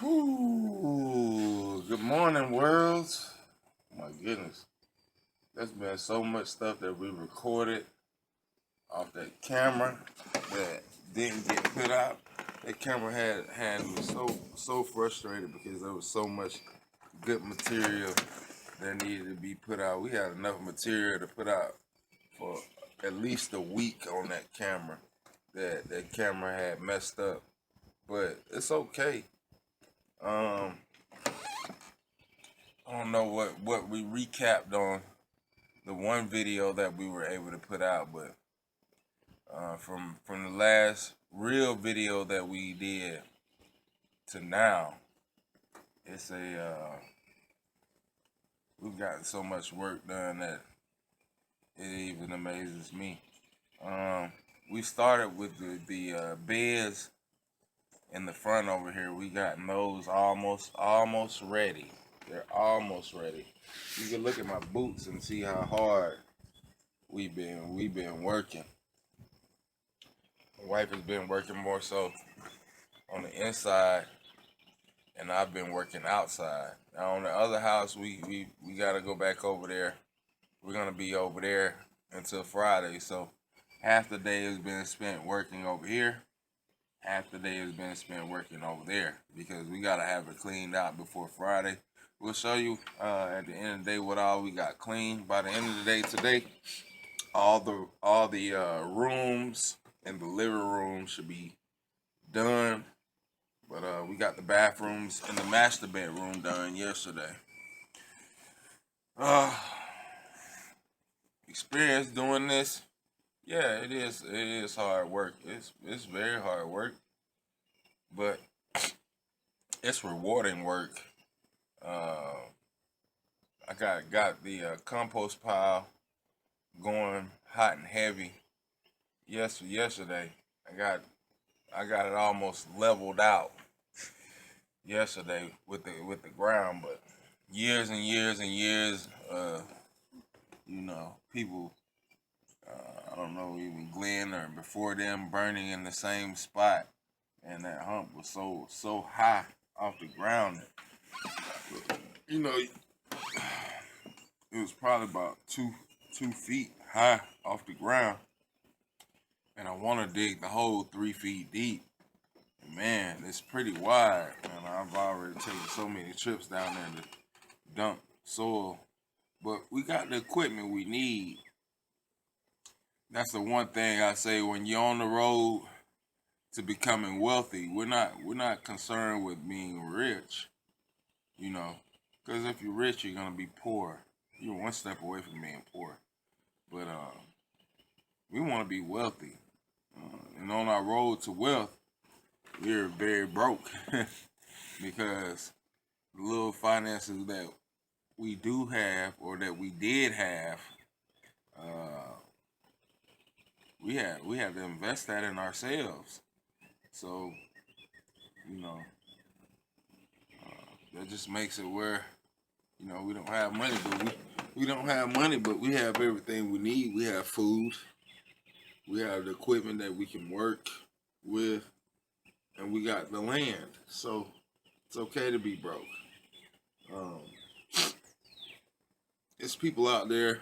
Whew, good morning, world. My goodness, there's been so much stuff that we recorded off that camera that didn't get put out. That camera had me so frustrated because there was so much good material that needed to be put out. We had enough material to put out for at least a week on that camera. That camera had messed up, but it's okay. Um, I don't know what we recapped on the one video that we were able to put out, but from the last real video that we did to now, it's we've gotten so much work done that it even amazes me. We started with the beds in the front over here. We got those almost ready. They're almost ready. You can look at my boots and see how hard we've been working. My wife has been working more so on the inside, and I've been working outside. Now on the other house, we gotta go back over there. We're gonna be over there until Friday. So half the day has been spent working over here. Half the day has been spent working over there because we gotta have it cleaned out before Friday. We'll show you at the end of the day what all we got cleaned. By the end of the day today, all the rooms in the living room should be done. But we got the bathrooms and the master bedroom done yesterday. Experience doing this? Yeah, it is. It is hard work. It's very hard work, but it's rewarding work. Uh, I got the compost pile going hot and heavy. Yesterday, I got it almost leveled out yesterday with the ground, but years and years and years, people, I don't know, even Glenn or before them burning in the same spot, and that hump was so high off the ground that, it was probably about 2 feet high off the ground, and I want to dig the hole 3 feet deep. And man, it's pretty wide, and I've already taken so many trips down there to dump soil. But we got the equipment we need. That's the one thing I say when you're on the road to becoming wealthy. We're not concerned with being rich, because if you're rich, you're gonna be poor. You're one step away from being poor. But we want to be wealthy, and on our road to wealth, we're very broke because the little finances that we do have or that we did have, uh, we have to invest that in ourselves. So you know that just makes it where we don't have money, but we don't have money, but we have everything we need. We have food, we have the equipment that we can work with, and we got the land. So it's okay to be broke. Um, it's people out there.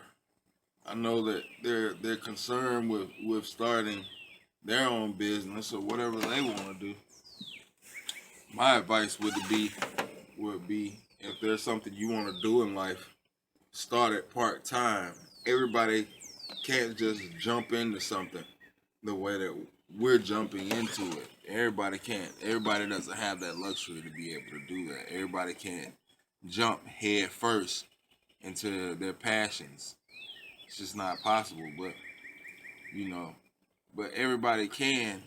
I know that they're concerned with starting their own business or whatever they want to do. My advice would be if there's something you want to do in life, start it part time. Everybody can't just jump into something the way that we're jumping into it. Everybody can't. Everybody doesn't have that luxury to be able to do that. Everybody can't jump head first into their passions. It's just not possible. You know, but everybody can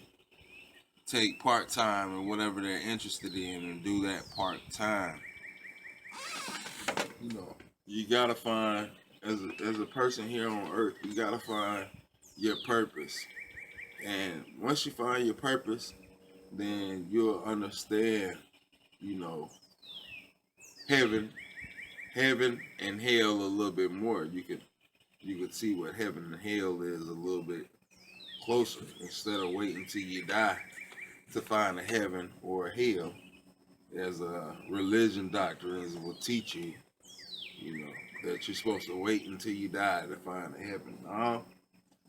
take part time and whatever they're interested in and do that part time. You gotta find as a person here on earth, you gotta find your purpose. And once you find your purpose, then you'll understand, you know, heaven, heaven and hell a little bit more. You could see what heaven and hell is a little bit closer instead of waiting till you die to find a heaven or a hell. as a religion doctrines will teach you, you know, that you're supposed to wait until you die to find heaven. No,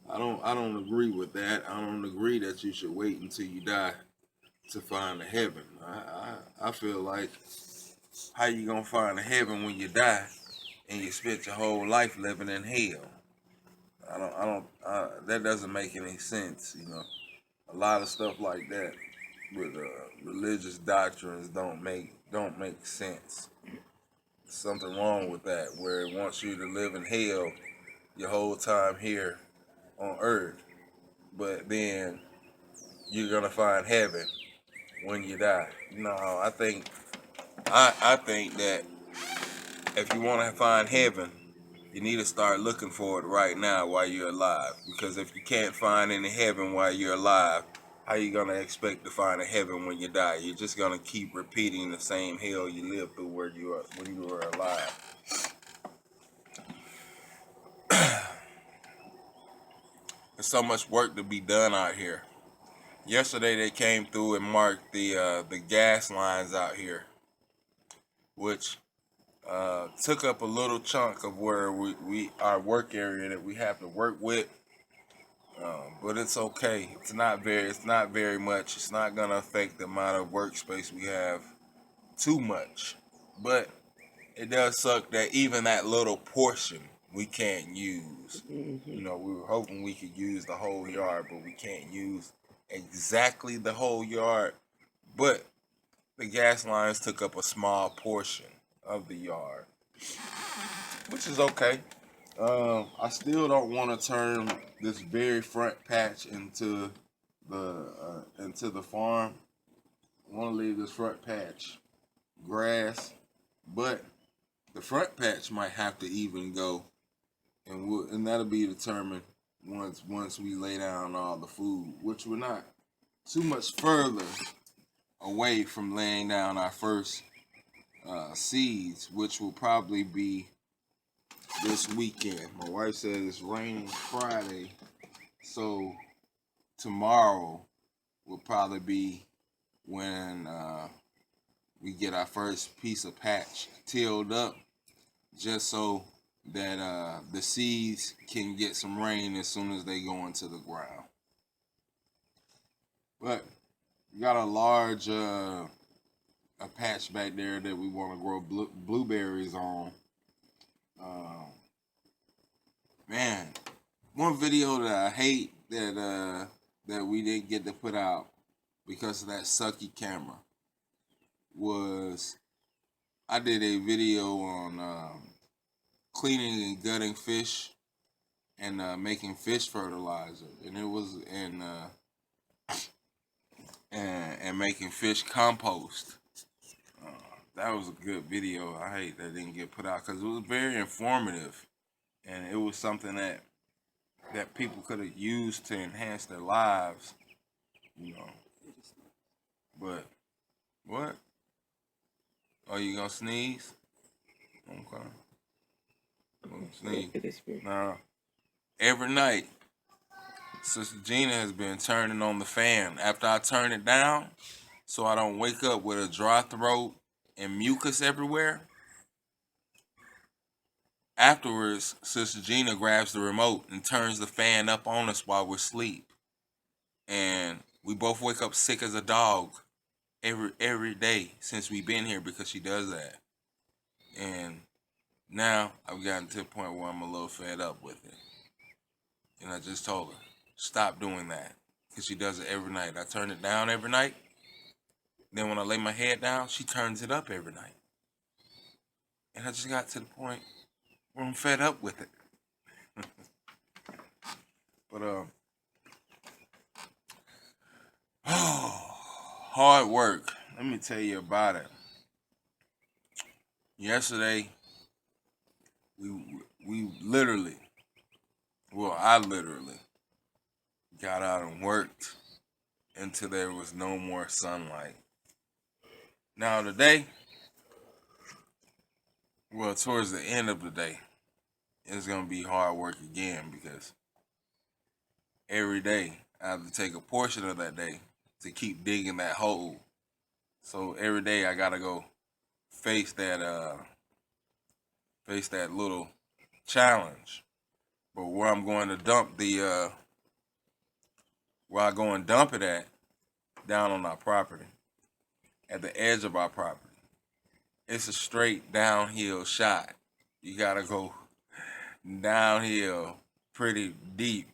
I don't agree with that. I don't agree that you should wait until you die to find a heaven. I feel like, how you gonna find a heaven when you die and you spent your whole life living in hell? That doesn't make any sense. You know, a lot of stuff like that with religious doctrines don't make sense. There's something wrong with that, where it wants you to live in hell your whole time here on earth, but then you're gonna find heaven when you die. No, I think that if you want to find heaven, you need to start looking for it right now while you're alive. Because if you can't find any heaven while you're alive, how you gonna expect to find a heaven when you die? You're just gonna keep repeating the same hell you lived through when you were alive. There's so much work to be done out here. Yesterday they came through and marked the gas lines out here, which took up a little chunk of where we our work area that we have to work with. But it's okay. It's not very much. It's not gonna affect the amount of workspace we have too much. But it does suck that even that little portion we can't use. You know, we were hoping we could use the whole yard, but we can't use exactly the whole yard. But the gas lines took up a small portion of the yard, which is okay. I still don't want to turn this very front patch into the farm. I want to leave this front patch grass, but the front patch might have to even go, and that'll be determined once we lay down all the food, which we're not too much further away from laying down our first seeds, which will probably be this weekend. My wife said it's raining Friday, so tomorrow will probably be when we get our first piece of patch tilled up, just so that the seeds can get some rain as soon as they go into the ground. But we got a large a patch back there that we want to grow blueberries on. Man, one video that I hate that we didn't get to put out because of that sucky camera was, I did a video on cleaning and gutting fish and making fish fertilizer, and it was and making fish compost. That was a good video. I hate that it didn't get put out because it was very informative, and it was something that people could have used to enhance their lives, you know. But what? Oh, you gonna sneeze? Okay. Sneeze. Nah. Every night, Sister Gina has been turning on the fan after I turn it down, so I don't wake up with a dry throat and mucus everywhere. Afterwards, Sister Gina grabs the remote and turns the fan up on us while we're asleep. And we both wake up sick as a dog every day since we've been here because she does that. And now I've gotten to the point where I'm a little fed up with it. And I just told her, stop doing that. Because she does it every night. I turn it down every night. Then when I lay my head down, she turns it up every night. And I just got to the point where I'm fed up with it. But hard work. Let me tell you about it. Yesterday, we literally, well, I literally got out and worked until there was no more sunlight. Now today, well, towards the end of the day, it's gonna be hard work again because every day I have to take a portion of that day to keep digging that hole So every day I gotta go face that little challenge. But where I'm going to dump where I go and dump it at, down on our property, at the edge of our property, it's a straight downhill shot. You gotta go downhill pretty deep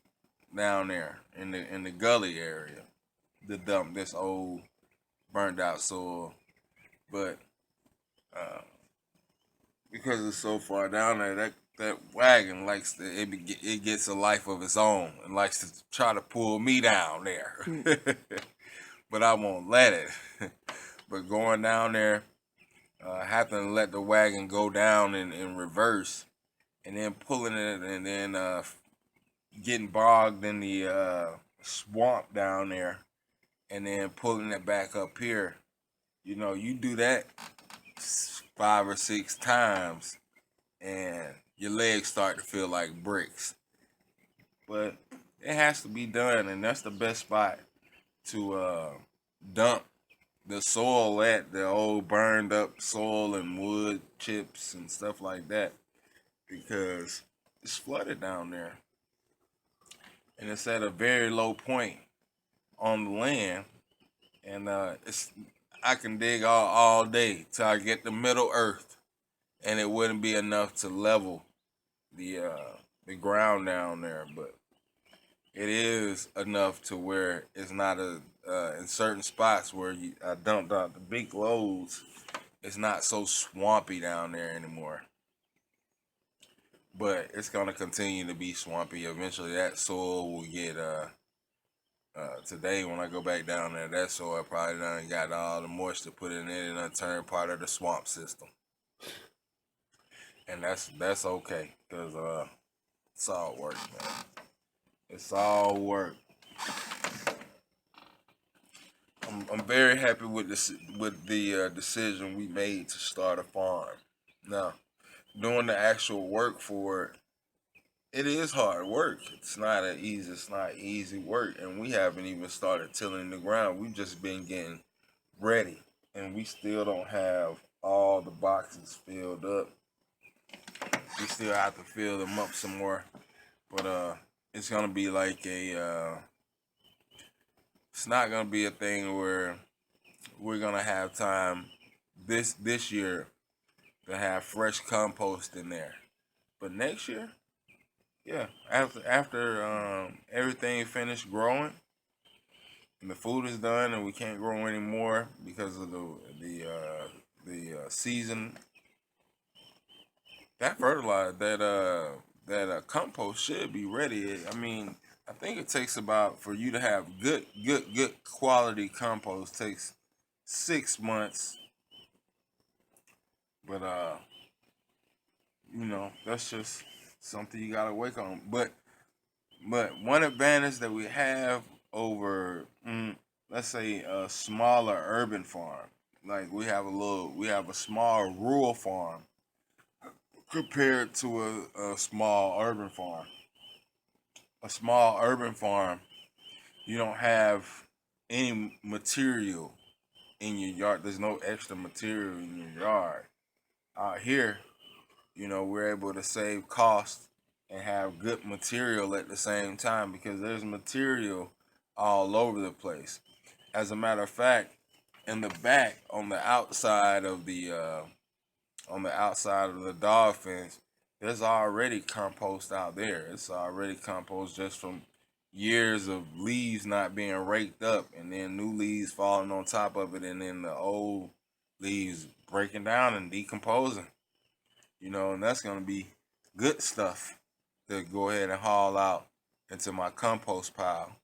down there in the gully area to dump this old burnt out soil. But uh, because it's so far down there, that wagon likes to it gets a life of its own and likes to try to pull me down there. But I won't let it. But going down there, having to let the wagon go down in reverse, and then pulling it, and then getting bogged in the swamp down there, and then pulling it back up here. You know, you do that 5 or 6 times, and your legs start to feel like bricks. But it has to be done, and that's the best spot to dump the soil at, the old burned up soil and wood chips and stuff like that, because it's flooded down there, and it's at a very low point on the land, and it's I can dig all day till I get the Middle Earth, and it wouldn't be enough to level the ground down there, but it is enough to where it's not in certain spots where I dumped out the big loads. It's not so swampy down there anymore. But it's gonna continue to be swampy. Eventually, that soil will get. Today, when I go back down there, that soil probably done got all the moisture put in it and done turned part of the swamp system. And that's okay, cause it's all work, man. It's all work. I'm very happy with this with the decision we made to start a farm. Now, doing the actual work for it, it is hard work. It's not easy work, and we haven't even started tilling the ground. We've just been getting ready, and we still don't have all the boxes filled up. We still have to fill them up some more, but it's gonna be like it's not gonna be a thing where we're gonna have time this year to have fresh compost in there. But next year, yeah, after everything finished growing and the food is done and we can't grow anymore because of the season, that fertilizer that compost should be ready. I mean, I think it takes about for you to have good quality compost takes 6 months, but that's just something you gotta wake on. But one advantage that we have over, let's say, a smaller urban farm, like we have a small rural farm compared to a small urban farm. A small urban farm, you don't have any material in your yard. There's no extra material in your yard. Out here, we're able to save costs and have good material at the same time because there's material all over the place. As a matter of fact, in the back on the outside of the dog fence, there's already compost out there. It's already compost just from years of leaves not being raked up and then new leaves falling on top of it and then the old leaves breaking down and decomposing. And that's gonna be good stuff to go ahead and haul out into my compost pile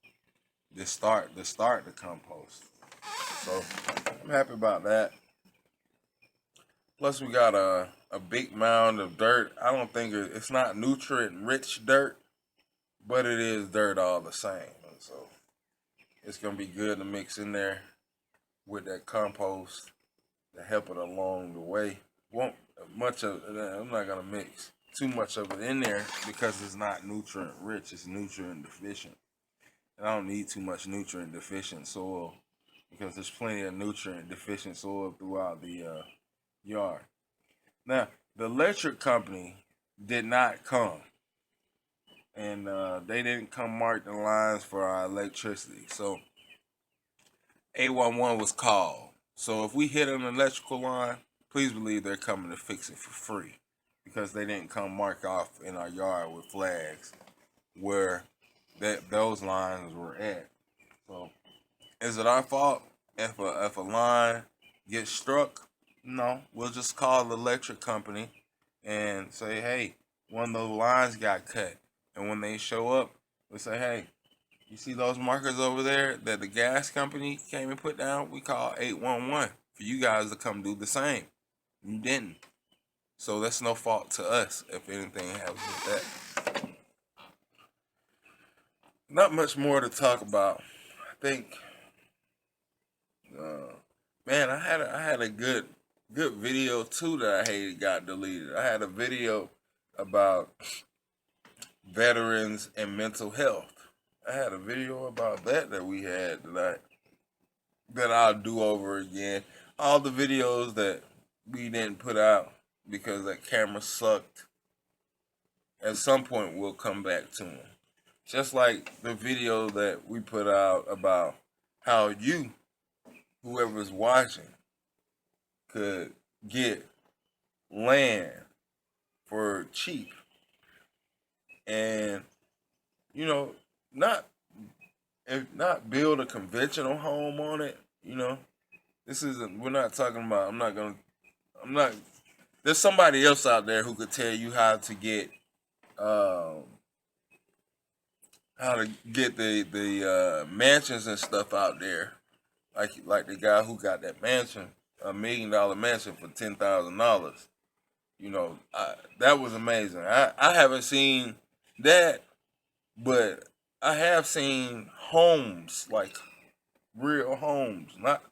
to start the compost. So I'm happy about that. Plus we got a big mound of dirt. I don't think it's not nutrient rich dirt, but it is dirt all the same. So it's gonna be good to mix in there with that compost to help it along the way. Won't much of I'm not gonna mix too much of it in there because it's not nutrient rich. It's nutrient deficient, and I don't need too much nutrient deficient soil because there's plenty of nutrient deficient soil throughout the yard. Now, the electric company did not come, and they didn't come mark the lines for our electricity. So 811 was called. So if we hit an electrical line, please believe they're coming to fix it for free, because they didn't come mark off in our yard with flags where those lines were at. So is it our fault if a line gets struck? No, we'll just call the electric company and say, hey, one of those lines got cut. And when they show up, we say, hey, you see those markers over there that the gas company came and put down? We call 811 for you guys to come do the same. You didn't. So that's no fault to us if anything happens with that. Not much more to talk about. I think, man, I had a good video too that I hated got deleted. I had a video about veterans and mental health. I had a video about that we had that I'll do over again. All the videos that we didn't put out because that camera sucked, at some point we'll come back to them. Just like the video that we put out about how you, whoever's watching, could get land for cheap. And, you know, not build a conventional home on it, you know. We're not talking about, there's somebody else out there who could tell you how to get the mansions and stuff out there, like the guy who got that mansion, $1 million mansion for $10,000. You know, that was amazing. I haven't seen that, but I have seen homes, like real homes, not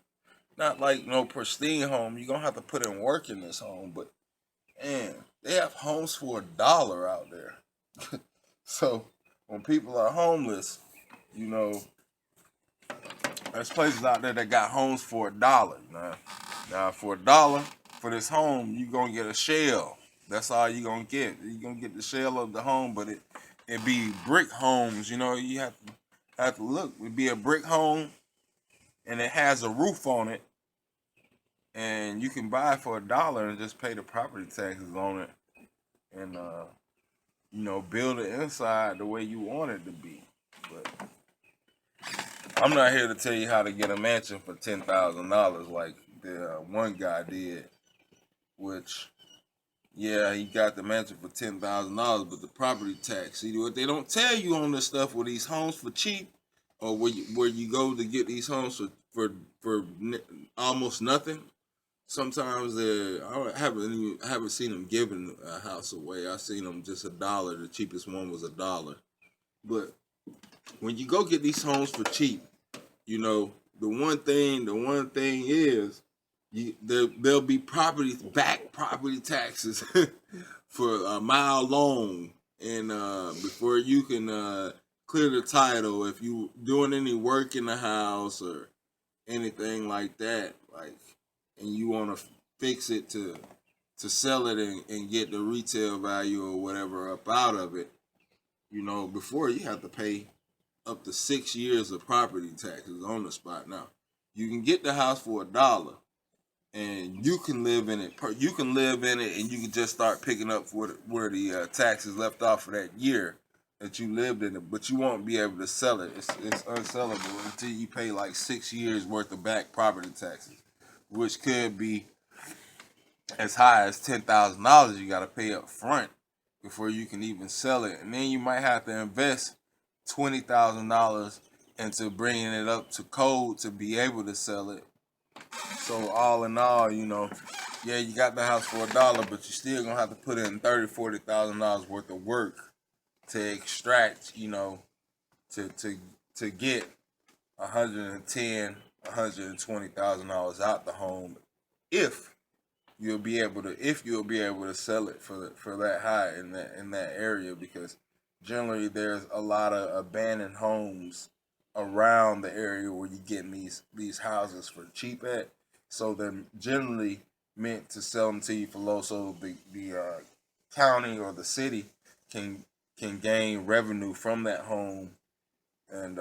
like no pristine home. You're gonna have to put in work in this home, but man, they have homes for $1 out there. So when people are homeless, you know, there's places out there that got homes for $1. Now for $1 for this home, you gonna get a shell. That's all you gonna get. You gonna get the shell of the home, but it be brick homes. You know, you have to look. It'd be a brick home, and it has a roof on it, and you can buy it for $1 and just pay the property taxes on it, and you know, build it inside the way you want it to be. But I'm not here to tell you how to get a mansion for $10,000 like the one guy did, which, yeah, he got the mansion for $10,000, but the property tax. See, what they don't tell you on this stuff with these homes for cheap, or where you go to get these homes for almost nothing. Sometimes I haven't seen them giving a house away. I've seen them just $1. The cheapest one was $1. But when you go get these homes for cheap, you know, the one thing is there'll be property taxes for a mile long, and before you can clear the title, if you doing any work in the house or anything like that, like, and you want to fix it to sell it and get the retail value or whatever up out of it, you know, before you have to pay up to 6 years of property taxes on the spot. Now, you can get the house for $1, and you can live in it. You can live in it, and you can just start picking up where the taxes left off for that year that you lived in it. But you won't be able to sell it. It's unsellable until you pay like 6 years worth of back property taxes, which could be as high as $10,000 you got to pay up front before you can even sell it. And then you might have to invest $20,000 into bringing it up to code to be able to sell it. So all in all, you know, yeah, you got the house for $1, but you're still gonna have to put in $30,000-$40,000 worth of work to extract, you know, to get $120,000 out the home, if you'll be able to sell it for that high in that area, because generally there's a lot of abandoned homes around the area where you getting these houses for cheap at. So they're generally meant to sell them to you for low, so the county or the city can gain revenue from that home, and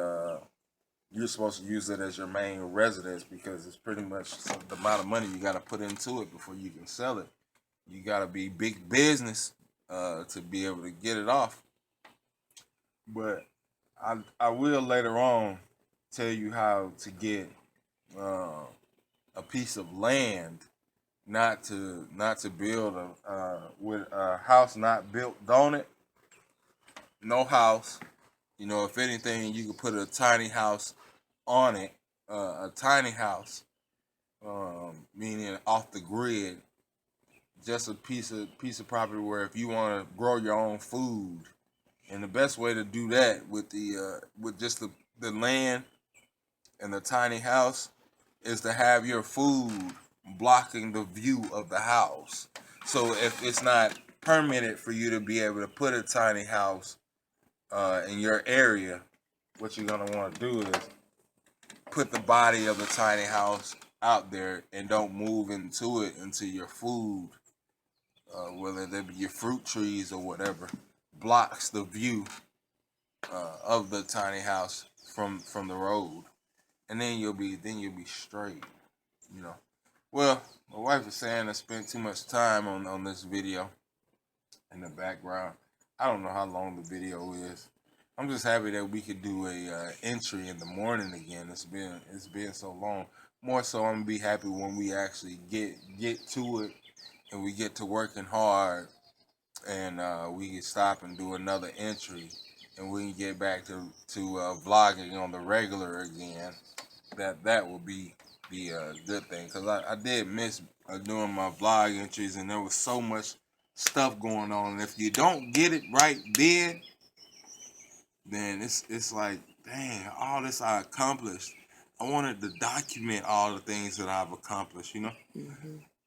you're supposed to use it as your main residence because it's pretty much the amount of money you got to put into it before you can sell it. You got to be big business to be able to get it off. But I will later on tell you how to get a piece of land, not to build with a house not built on it. No house. You know, if anything, you could put a tiny house on it. A tiny house, meaning off the grid. Just a piece of property where if you want to grow your own food, and the best way to do that with with just the land and the tiny house is to have your food blocking the view of the house. So if it's not permitted for you to be able to put a tiny house in your area, what you're gonna want to do is put the body of the tiny house out there and don't move into it until your food, whether they be your fruit trees or whatever, blocks the view of the tiny house from the road, and then you'll be straight. You know. Well, my wife is saying I spent too much time on this video in the background. I don't know how long the video is. I'm just happy that we could do a entry in the morning again. It's been so long. More so, I'm gonna be happy when we actually get to it and we get to working hard, and we can stop and do another entry, and we can get back to vlogging on the regular again. That will be the good thing, because I did miss doing my vlog entries, and there was so much stuff going on. And if you don't get it right then it's like, dang, all this I accomplished. I wanted to document all the things that I've accomplished, you know?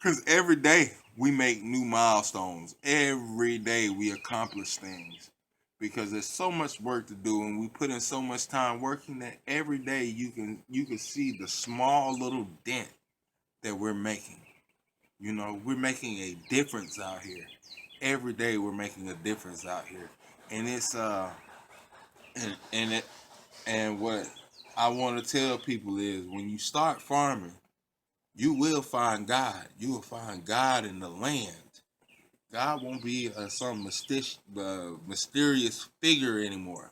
Because every day we make new milestones. Every day we accomplish things. Because there's so much work to do, and we put in so much time working that every day you can see the small little dent that we're making. You know, we're making a difference out here. Every day we're making a difference out here. And it's and what I want to tell people is, when you start farming, you will find God. You will find God in the land. God won't be some mysterious figure anymore.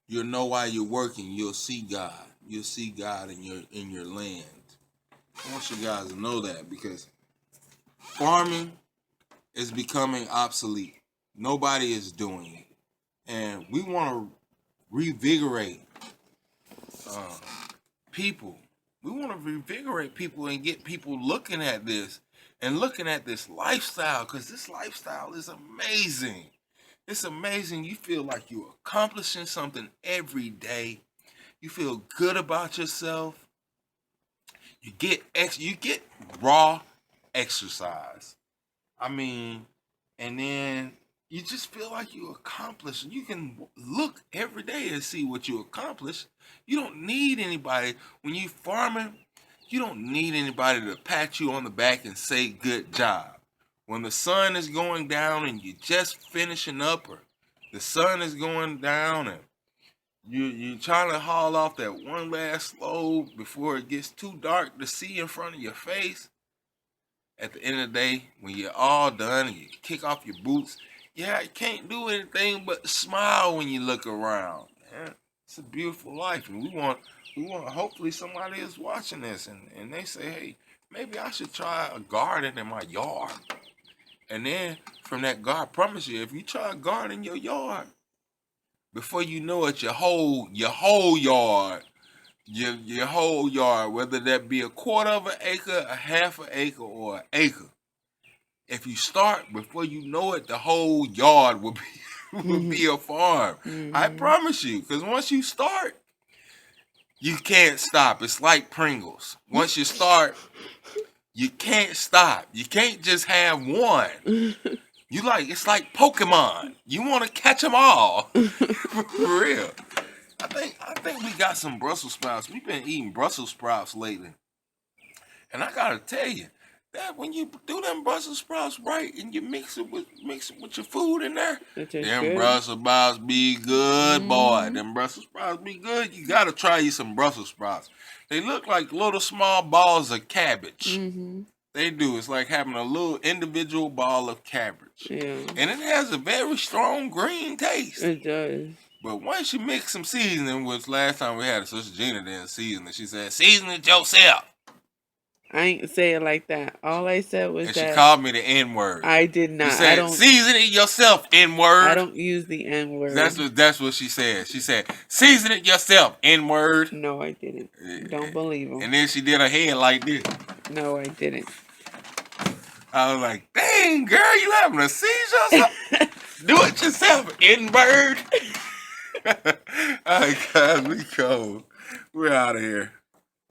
You'll know why you're working. You'll see God. You'll see God in your land. I want you guys to know that, because farming is becoming obsolete. Nobody is doing it, and we want to revigorate people. We want to revigorate people and get people looking at this and looking at this lifestyle, because this lifestyle is amazing. It's amazing. You feel like you're accomplishing something every day. You feel good about yourself. You get raw exercise. I mean, and then you just feel like you accomplished. You can look every day and see what you accomplished. You don't need anybody when you farming. You don't need anybody to pat you on the back and say good job. When the sun is going down and you're just finishing up, or the sun is going down and you're trying to haul off that one last load before it gets too dark to see in front of your face. At the end of the day, when you're all done and you kick off your boots, you can't do anything but smile when you look around. Man, it's a beautiful life, and we want. Hopefully, somebody is watching this, and they say, "Hey, maybe I should try a garden in my yard." And then from that garden, I promise you, if you try a garden in your yard, before you know it, your whole yard. Your whole yard, whether that be a quarter of an acre, a half an acre, or an acre. If you start, before you know it, the whole yard will be a farm. I promise you, because once you start, you can't stop. It's like Pringles. Once you start, you can't stop. You can't just have one. It's like Pokemon. You want to catch them all. For real. I think we got some Brussels sprouts. We've been eating Brussels sprouts lately, and I gotta tell you that when you do them Brussels sprouts right and you mix it with your food in there, It tastes them good. Brussels sprouts be good, boy. Them Brussels sprouts be good. You gotta try you some Brussels sprouts. They look like little small balls of cabbage. Mm-hmm. They do. It's like having a little individual ball of cabbage. Yeah, And it has a very strong green taste. it does. But once you mix some seasoning, which last time we had a Sister Gina didn't season it, she said, season it yourself. I ain't say it like that. All I said was And she that called me the N-word. I did not. You I said, don't. season it yourself, N-word. I don't use the N word. That's what she said. She said, season it yourself, N-word. No, I didn't. Don't believe him. And then she did her head like this. No, I didn't. I was like, dang, girl, you having a seizure or something? Do it yourself, N-word. All right, guys, we cold. We're out of here.